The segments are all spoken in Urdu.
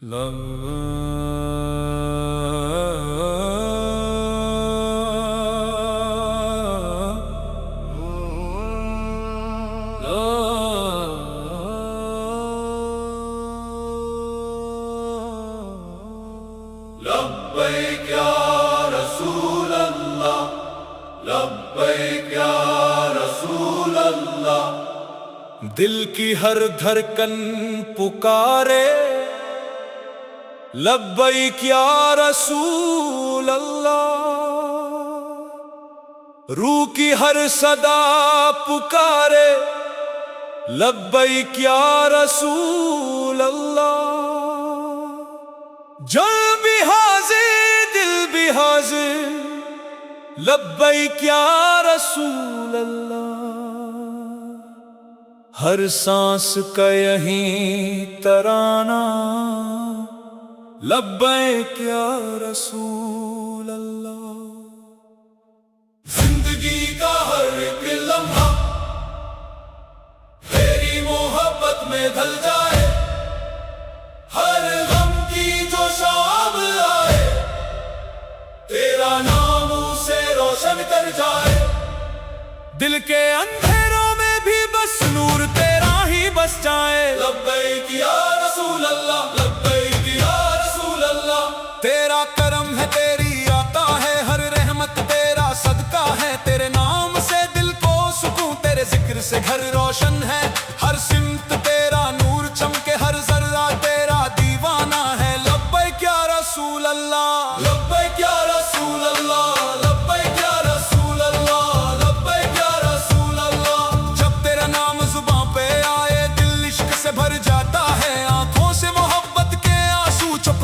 لبیک یا رسول اللہ، لبیک یا رسول اللہ۔ دل کی ہر دھڑکن پکارے لبیک یا رسول اللہ، روح کی ہر صدا پکارے لبیک یا رسول اللہ۔ جان بھی حاضر دل بھی حاضر لبیک یا رسول اللہ، ہر سانس کا یہیں ترانہ لبیک یا رسول اللہ۔ زندگی کا ہر ایک لمحہ تیری محبت میں ڈھل جائے، ہر غم کی جو شام آئے تیرا نام اسے روشن کر جائے۔ دل کے اندھیروں میں بھی بس نور تیرا ہی بس جائے لبیک یا رسول اللہ، لبیک یا رسول اللہ۔ تیرا کرم ہے تیری عطا ہے، ہر رحمت تیرا صدقہ ہے، تیرے نام سے دل کو سکون، تیرے ذکر سے گھر روشن ہے، ہر سمت تیرا نور چمکے، ہر ذرہ تیرا دیوانہ ہے لبیک یا رسول اللہ، لبیک یا رسول اللہ، لبیک یا رسول اللہ، لبیک یا رسول اللہ۔ جب تیرا نام زباں پہ آئے دل عشق سے بھر جاتا ہے، آنکھوں سے محبت کے آنسو چپ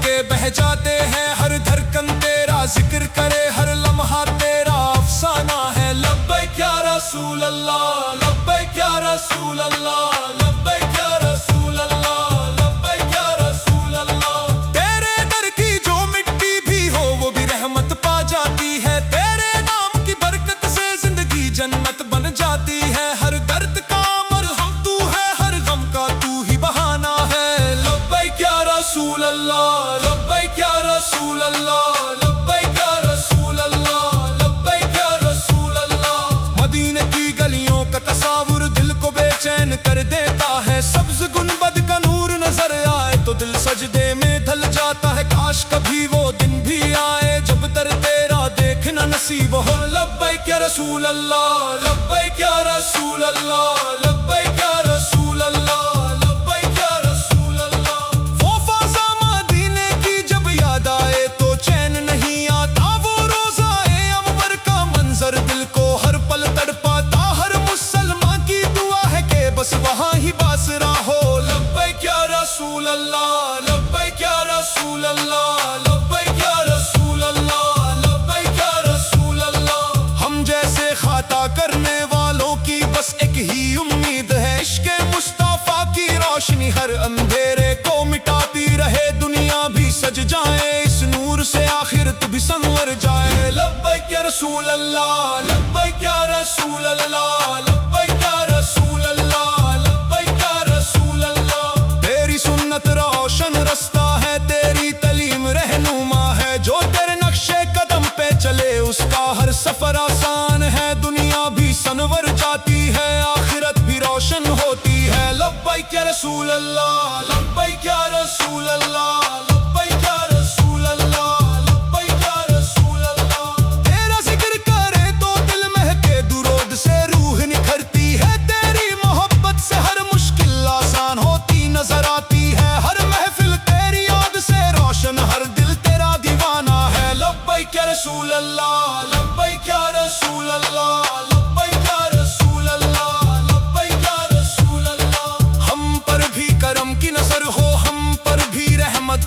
کے بہہ جاتے ہیں، ہر دھڑکن تیرا ذکر کرے، ہر لمحہ تیرا افسانہ ہے لبیک یا رسول اللہ، لبیک یا رسول اللہ، لبیک یا رسول اللہ، لبیک یا رسول اللہ۔ تیرے در کی جو مٹی بھی ہو وہ بھی رحمت پا جاتی ہے، تیرے نام کی برکت سے زندگی جنت بن جاتی ہے، ہر درد کا مرہم تو ہے، ہر غم کا تو ہی بہانہ ہے لبیک یا رسول اللہ، لبیک یا رسول اللہ، لبیک یا رسول اللہ، لبیک یا رسول اللہ۔ مدینے کی گلیوں کا تصور دل کو بے چین کر دیتا ہے، سبز گنبد کا نور نظر آئے تو دل سجدے میں ڈھل جاتا ہے، کاش کبھی وہ دن بھی آئے جب در تیرا دیکھنا نصیب ہو لبیک یا رسول اللہ، لبیک یا رسول اللہ، لبیک یا رسول اللہ، لبیک یا رسول اللہ۔ وہ فضا مدینے کی جب یاد آئے تو چین نہیں آتا، وہ روضہ انور کا منظر دل کو ہر پل تڑپاتا، ہر مسلمان کی دعا ہے کہ بس وہاں ہی باسرا ہو لبیک یا رسول اللہ، لبیک یا رسول اللہ، لبیک یا رسول اللہ، لبیک یا رسول اللہ۔ ہم جیسے خطا کرنے والوں کی بس ایک ہی امید ہے، عشق مصطفیٰ کی روشنی ہر اندھیرے کو مٹاتی رہے، دنیا بھی سج جائے اس نور سے، آخرت بھی سنور جائے لبیک یا رسول اللہ، لبیک یا رسول اللہ، لبیک یا رسول اللہ، لبیک یا رسول اللہ۔ تیری سنت روشن رستہ ہے، تیری تعلیم رہنما ہے، جو تیرے نقش قدم پہ چلے اس کا ہر سفر آسان ہے، دنیا بھی سنور جاتی ہے، آخرت بھی روشن ہوتی ہے لبیک یا رسول اللہ، لبیک یا رسول اللہ، لبیک یا رسول اللہ، لبیک یا رسول اللہ۔ تیرا ذکر کرے تو دل مہکے، درود سے روح نکھرتی ہے، تیری محبت سے ہر مشکل آسان ہوتی نظر آتی ہے، ہر محفل تیری یاد سے روشن، ہر دل تیرا دیوانہ ہے لبیک یا رسول اللہ، لبیک یا رسول اللہ، لبیک یا رسول اللہ، لبیک یا رسول اللہ۔ ہم پر بھی کرم کی نظر ہو، ہم پر بھی رحمت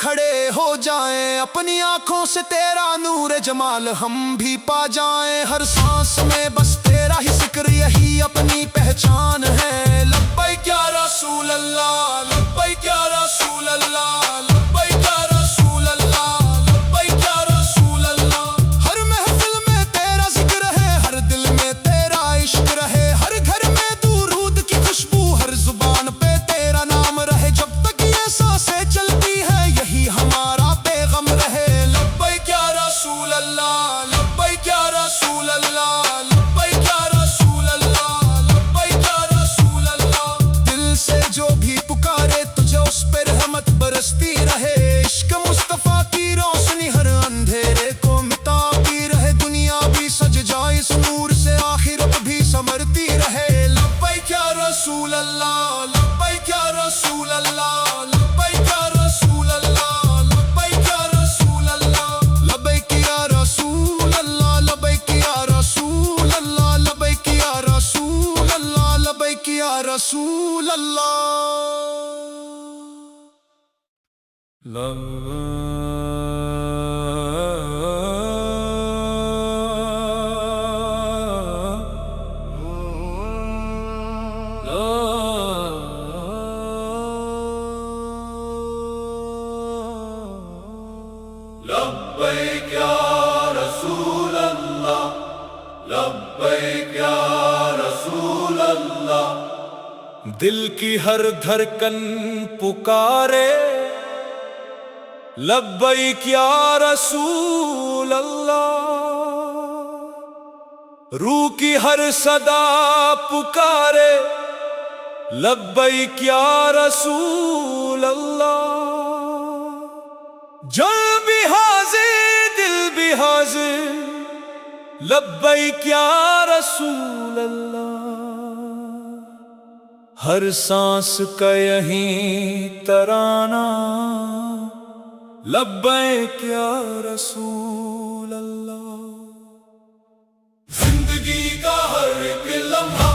کھڑے ہو جائیں، اپنی آنکھوں سے تیرا نور جمال ہم بھی پا جائیں، ہر سانس میں بس تیرا ہی ذکر یہی اپنی پہچان ہے۔ لبیک یا رسول اللہ، لبیک یا رسول اللہ، لبیک یا رسول اللہ، لبیک یا رسول اللہ۔ ہر محفل میں تیرا ذکر ہے، ہر دل میں تیرا عشق رہے، ہر گھر میں درود کی خوشبو، ہر زبان پہ تیرا نام رہے، جب تک یہ سانسیں چلتی ہے یہی ہمارا پیغام رہے۔ لبیک یا رسول اللہ، لبیک یا رسول اللہ، لبیک یا رسول اللہ، لبیک یا رسول اللہ۔ دل سے جو بھی پکارے تجھے اس پہ رحمت برستی رہے، عشق مصطفیٰ کی روشنی ہر اندھیرے کو مٹاتی رہے، دنیا بھی سج جائے اس نور سے، آخرت بھی سنورتی رہے۔ لبیک یا رسول اللہ، لبیک یا رسول اللہ، لبیک یا رسول اللہ، لبیک یا رسول اللہ، لبیک یا رسول اللہ، لبیک یا رسول اللہ، لبیک یا رسول اللہ، لبیک یا رسول اللہ۔ لبیک یا رسول اللہ، لبیک یا رسول اللہ۔ دل کی ہر دھڑکن پکارے لبیک یا رسول اللہ، روح کی ہر صدا پکارے لبیک یا رسول اللہ، جان بھی حاضر دل بھی حاضر لبیک یا رسول اللہ، ہر سانس کا یہی ترانہ لبیک یا رسول اللہ۔ زندگی کا ہر ایک لمحہ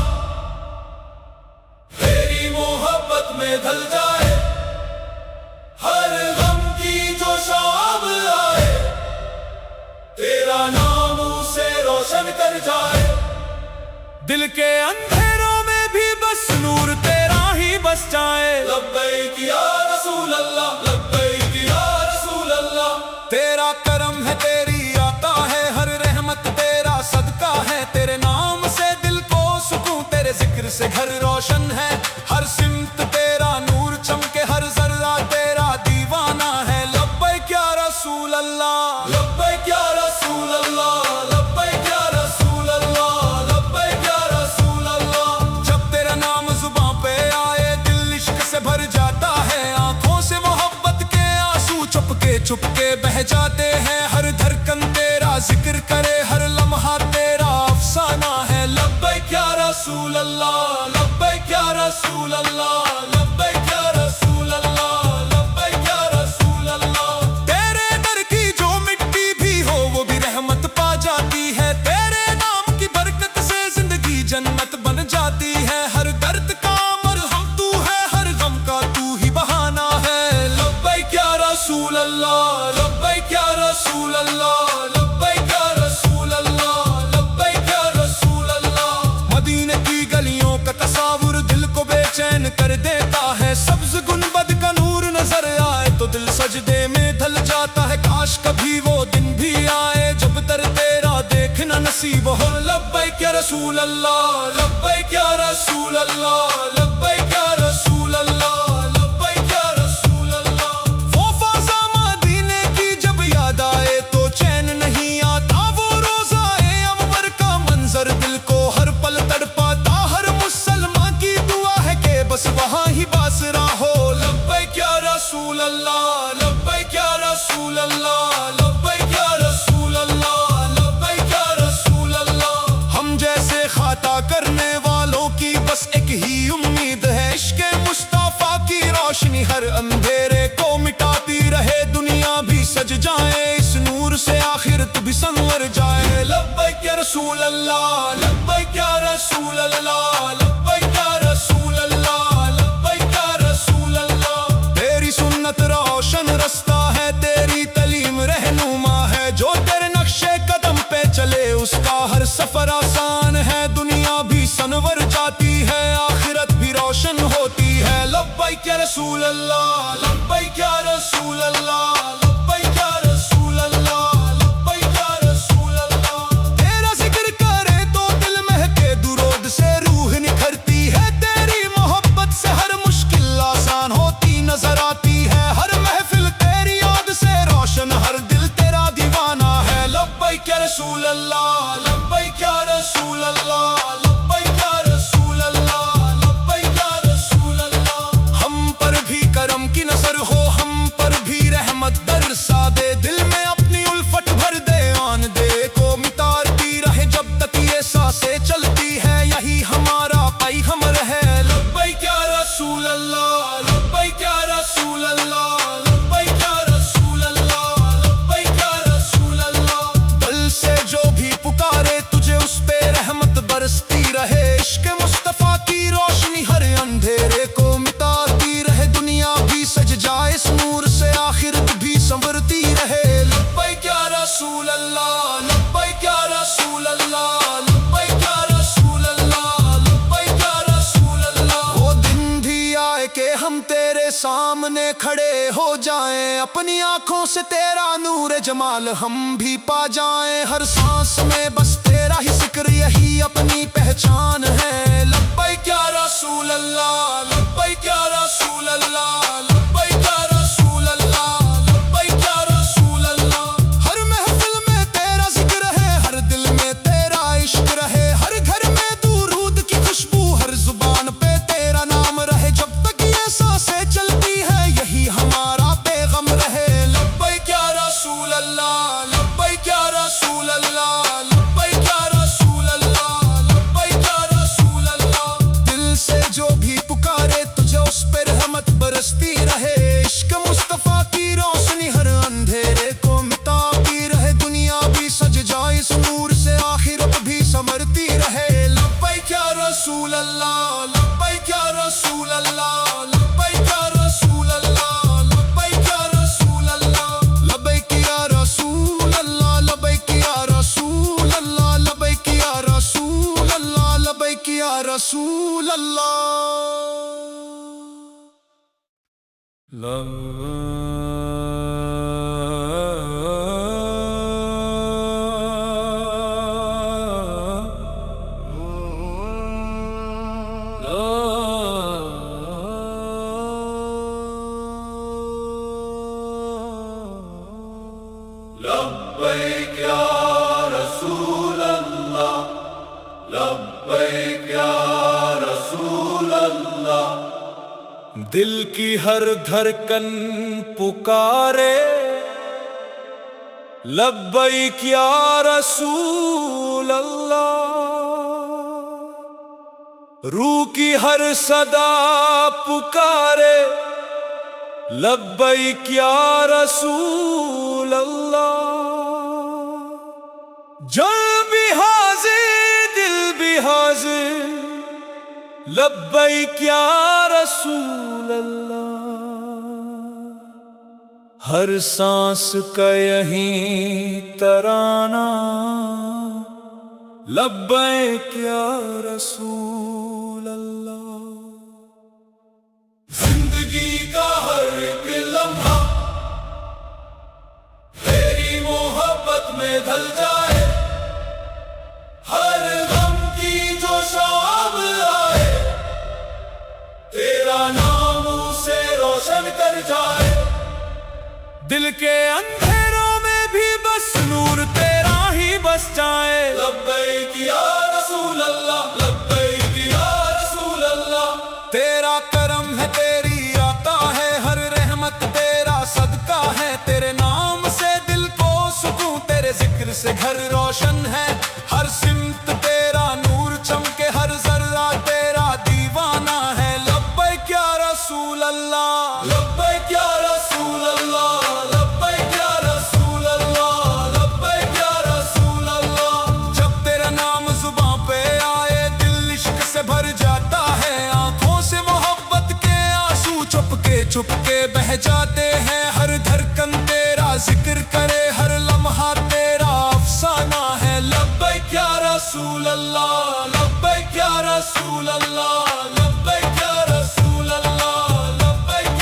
تیری محبت میں ڈھل جائے، ہر غم کی جو شام آئے تیرا نام اسے روشن کر جائے، دل کے اندھیروں میں بھی بس نور تیرا ہی بس جائے۔ لبیک یا رسول اللہ، لبیک یا رسول اللہ۔ تیرا کرم ہے تیری عطا ہے، ہر رحمت تیرا صدقہ ہے، تیرے نام سے دل کو سکون، تیرے ذکر سے گھر روشن ہے، ہر سمت تیرا نور چمکے، ہر ذرہ تیرا دیوانہ ہے۔ لبیک یا رسول اللہ، لبیک یا رسول اللہ، لبیک یا رسول اللہ، لبیک یا رسول اللہ۔ جب تیرا نام زباں پہ آئے دل عشق سے بھر جاتا ہے، آنکھوں سے محبت کے آنسو چپ کے بہ جاتے ہیں، ہر دھڑکن تیرا ذکر کرے، ہر لمحہ تیرا افسانہ ہے۔ لبیک یا رسول اللہ، لبیک یا رسول اللہ، لبیک یا رسول اللہ، لبیک یا رسول اللہ۔ تیرے در کی جو مٹی بھی ہو وہ بھی رحمت پا جاتی ہے، تیرے نام کی برکت سے زندگی جنت بن جاتی ہے، ہر درد کا مرہم تو ہے، ہر غم کا تو ہی بہانہ ہے۔ لبیک یا رسول اللہ، لبیک یا رسول اللہ، لبیک یا رسول اللہ، لبیک یا رسول اللہ۔ مدینے کی گلیوں کا تصور دل کو بے چین کر دیتا ہے، سبز گنبد کا نور نظر آئے تو دل سجدے میں ڈھل جاتا ہے، کاش کبھی وہ دن بھی آئے جب در تیرا دیکھنا نصیب ہو۔ لبیک یا رسول اللہ، لبیک یا رسول اللہ، لبیک یا رسول اللہ، لبیک یا رسول اللہ۔ وہ فضا مدینے کی جب یاد آئے تو چین نہیں آتا، وہ روضہ انور کا منظر دل کو ہر پل تڑپاتا، ہر مسلمان کی دعا ہے کہ بس وہاں ہی باسرا ہو۔ لبیک یا رسول اللہ، لبیک یا رسول اللہ، لبیک یا رسول اللہ، لبیک یا رسول اللہ۔ ہم جیسے خطا کرنے والوں کی بس ایک ہی امید ہے، عشق مصطفیٰ کی روشنی ہر اندھیرے کو مٹاتی رہے، دنیا بھی سج جائے اس نور سے، آخرت بھی سنور جائے۔ لبیک یا رسول اللہ، لبیک یا رسول اللہ، لبیک یا رسول اللہ، لبیک یا رسول اللہ۔ تیری سنت روشن رستہ رسول اللہ لبیک یا رسول اللہ لبیک یا رسول اللہ لبیک یا رسول اللہ تیرا ذکر کرے تو دل مہکے درود سے روح نکھرتی ہے تیری محبت سے ہر مشکل آسان ہوتی نظر آتی ہے ہر محفل تیری یاد سے روشن ہر دل تیرا دیوانہ ہے لبیک یا رسول اللہ لبیک یا رسول اللہ لبیک یا رسول اللہ لبیک یا رسول اللہ ہم پر بھی کرم کی نظر ہو ہم پر بھی رحمت برسا دے دل میں اپنی الفت بھر دے آن دے کو مٹاتی رہے جب تک یہ سانسیں چلتی ہے یہی ہمارا پیغام رہے لبیک یا رسول اللہ لبیک یا رسول اللہ لبیک یا رسول اللہ لبیک یا رسول اللہ دل سے جو بھی پکارے تجھے اس پہ رحمت برستی رہے عشق مصطفیٰ کی روشنی ہر اندھیرے کو مٹاتی رہے دنیا بھی سج جائے اس نور سے آخرت بھی سنورتی رہے لبیک یا رسول اللہ لبیک یا رسول اللہ لبیک یا رسول اللہ لبیک یا رسول اللہ وہ دن بھی آئے کہ ہم تیرے سامنے کھڑے ہو جائیں اپنی آنکھوں سے تیرا نور جمال ہم بھی پا جائیں ہر سانس میں بس تیرا ہی ذکر یہی اپنی پہچان ہے لبیک یا رسول اللہ لبیک یا رسول اللہ لبیک یا رسول اللہ لبیک یا رسول اللہ ہر محفل میں تیرا ذکر ہے ہر دل میں تیرا عشق رہے ہر گھر میں درود کی خوشبو ہر زبان پہ تیرا نام رہے جب تک یہ سانسیں چلتی ہے یہی ہمارا پیغام رہے لبیک یا رسول اللہ لبیک یا رسول اللہ لبیک یا رسول اللہ لبیک یا رسول اللہ دل سے جو بھی پکارے تجھے اس پہ رحمت برستی رہے عشق مصطفیٰ کی روشنی ہر اندھیرے کو مٹاتی رہے دنیا بھی سج جائے اس نور سے آخرت بھی سنورتی رہے لبیک یا رسول اللہ لبیک یا رسول اللہ لبیک یا رسول اللہ لبیک یا رسول اللہ لبیک یا رسول اللہ لبیک یا رسول اللہ لبیک یا رسول اللہ لبیک یا رسول لبیک یا رسول اللہ لبیک یا رسول اللہ دل کی ہر دھڑکن پکارے لبیک یا رسول اللہ روح کی ہر صدا پکارے لبیک یا رسول اللہ جان بھی حاضر دل بھی حاضر لبیک یا رسول اللہ ہر سانس کا یہی ترانہ لبیک یا رسول اللہ زندگی کا ہر ایک لمحہ تیری محبت میں ڈھل جائے ہر غم کی جو شام آئے تیرا نام اسے روشن کر جائے دل کے اندھیروں میں بھی بس نور تیرا ہی بس جائے لبیک یا رسول اللہ لبیک یا رسول اللہ تیرا کرم ہے تیری عطا ہے ہر رحمت تیرا صدقہ ہے تیرے نام سے دل کو سکون تیرے ذکر سے گھر روشن ہے ہر سمت تیرا نور چمکے ہر ذرہ تیرا دیوانہ ہے لبیک یا رسول اللہ لبیک یا رسول اللہ لبیک یا رسول اللہ لبیک یا رسول اللہ جب تیرا نام زباں پہ آئے دل عشق سے بھر جاتا ہے آنکھوں سے محبت کے آنسو چپ کے بہ جاتے ہیں ہر دھڑکن تیرا ذکر کرے ہر لمحہ تیرا افسانہ ہے لبیک یا رسول اللہ لبیک یا رسول اللہ لبیک یا رسول اللہ لبیک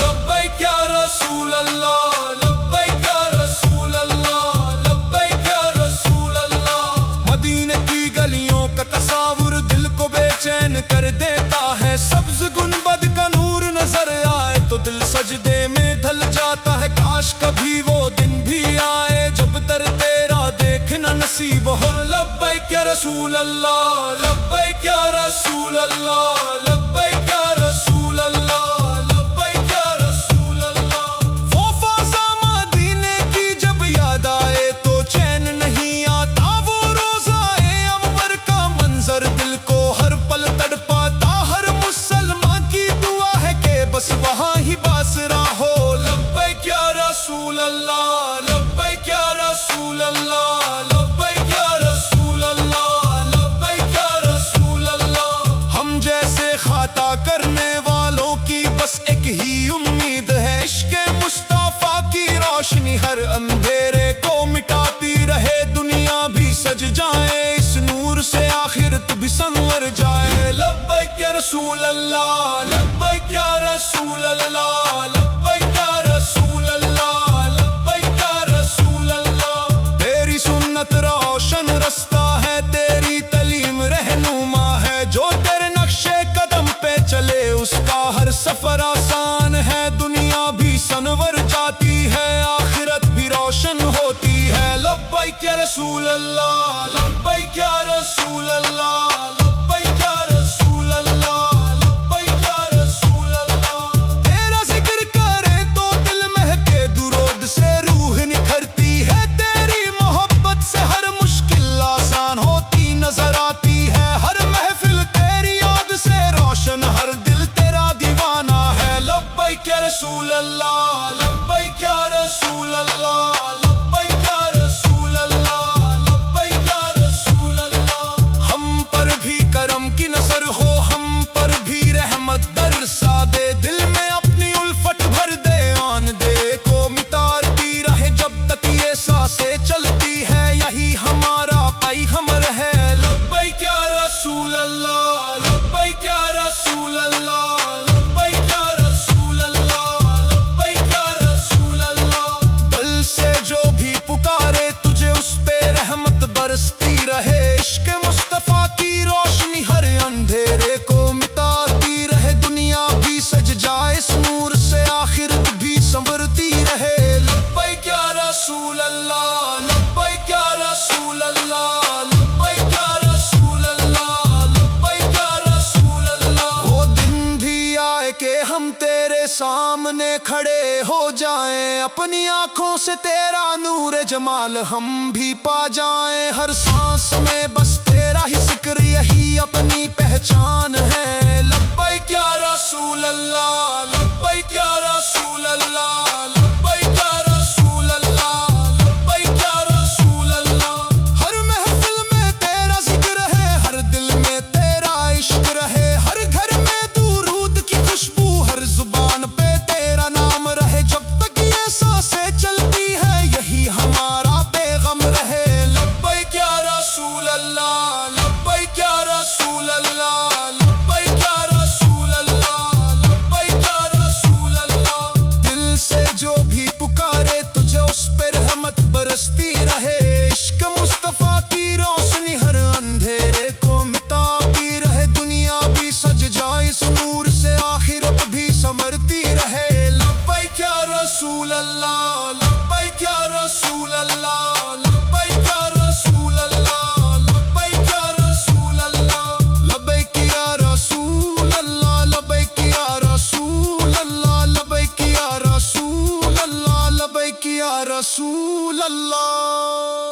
لبیک یا رسول اللہ لبیک یا رسول اللہ لبیک یا رسول اللہ۔ مدینے کی گلیوں کا تصور دل کو بے چین کر دیتا ہے، سبز گنبد کا نور نظر آئے تو دل سجدے میں ڈھل جاتا ہے۔ کاش کبھی وہ دن بھی آئے جب در تیرا دیکھنا نصیب ہو۔ لبیک یا رسول اللہ لبیک یا رسول اللہ لبیک یا رسول اللہ لبیک یا رسول اللہ۔ وہ فضا مدینے کی جب یاد آئے تو چین نہیں آتا، وہ روزائے انور کا منظر دل کو ہر پل تڑپاتا۔ ہر مسلمان کی دعا ہے کہ بس وہاں ہی باسرا ہو۔ لبیک یا رسول اللہ لبیک یا رسول اللہ لبیک یا رسول اللہ لبیک یا رسول اللہ۔ ہم جیسے خطا کرنے والوں کی بس ایک ہی امید ہے، عشق مصطفیٰ کی روشنی ہر اندھیرے کو مٹاتی رہے۔ دنیا بھی سج جائے اس نور سے، آخرت بھی سنور جائے۔ لبیک یا رسول اللہ لبیک یا رسول اللہ لبیک یا رسول اللہ لبیک یا رسول اللہ۔ تیری سنت روشن رستہ ہے، تیری تعلیم رہنما ہے، جو تیرے نقشے قدم پہ چلے اس کا ہر سفر آسان ہے۔ دنیا بھی سنور جاتی ہے، آخرت بھی روشن ہوتی ہے۔ لبیک یا رسول اللہ لبیک یا رسول اللہ لبیک یا رسول اللہ لبیک یا رسول اللہ۔ تیرا ذکر کرے تو دل مہکے، درود سے روح نکھرتی ہے، تیری محبت سے ہر مشکل آسان ہوتی نظر آتی ہے۔ ہر محفل تیری یاد سے روشن، ہر دل تیرا دیوانہ ہے۔ لبیک یا رسول اللہ لبیک یا رسول اللہ لبیک یا رسول اللہ لبیک یا رسول اللہ۔ ہم پر بھی کرم کی نظر ہو، ہم پر بھی رحمت برسا دے، دل میں اپنی الفت بھر دے، آن دے کو مٹاتی رہے جب تک یہ سانسیں چلتی ہے، یہی ہمارا پیغمبر ہے۔ لبیک یا رسول اللہ لبیک یا رسول اللہ لبیک یا رسول اللہ لبیک یا رسول اللہ۔ دل سے جو بھی پکارے تجھے اس پہ رحمت برستی رہے، عشق مصطفیٰ کی روشنی ہر اندھیرے کو مٹاتی رہے۔ دنیا بھی سج جائے اس نور سے، آخرت بھی سنورتی رہے۔ لبیک یا رسول اللہ لبیک یا رسول اللہ لبیک یا رسول اللہ لبیک یا رسول اللہ۔ وہ دن بھی آئے کہ ہم تیرے سامنے کھڑے ہو جائیں، اپنی آنکھوں سے تیرا نور جمال ہم بھی پا جائیں۔ ہر سانس میں بس تیرا ہی ذکر، یہی اپنی پہچان ہے۔ لبیک یا رسول اللہ لبیک یا رسول اللہ لبیک یا رسول اللہ لبیک یا رسول اللہ۔ ہر محفل میں تیرا ذکر ہے، ہر دل میں تیرا عشق رہے، ہر گھر میں درود کی خوشبو، ہر زبان پہ تیرا نام رہے، جب تک یہ سانسیں چلتی ہے یہی ہمارا پیغام رہے۔ لبیک یا رسول اللہ لبیک یا رسول اللہ لبیک یا رسول اللہ لبیک یا رسول اللہ۔ دل سے جو بھی پکارے تجھے اس پہ رحمت برستی رہے، عشق مصطفیٰ کی روشنی ہر اندھیرے کو مٹاتی رہے۔ دنیا بھی سج جائے اس نور سے، آخرت بھی سنورتی رہے۔ لبیک یا رسول اللہ لبیک یا رسول اللہ لبیک یا رسول اللہ لبیک یا رسول اللہ۔ لبیک یا رسول اللہ لبیک یا رسول اللہ لبیک یا رسول اللہ لبیک یا رسول اللہ۔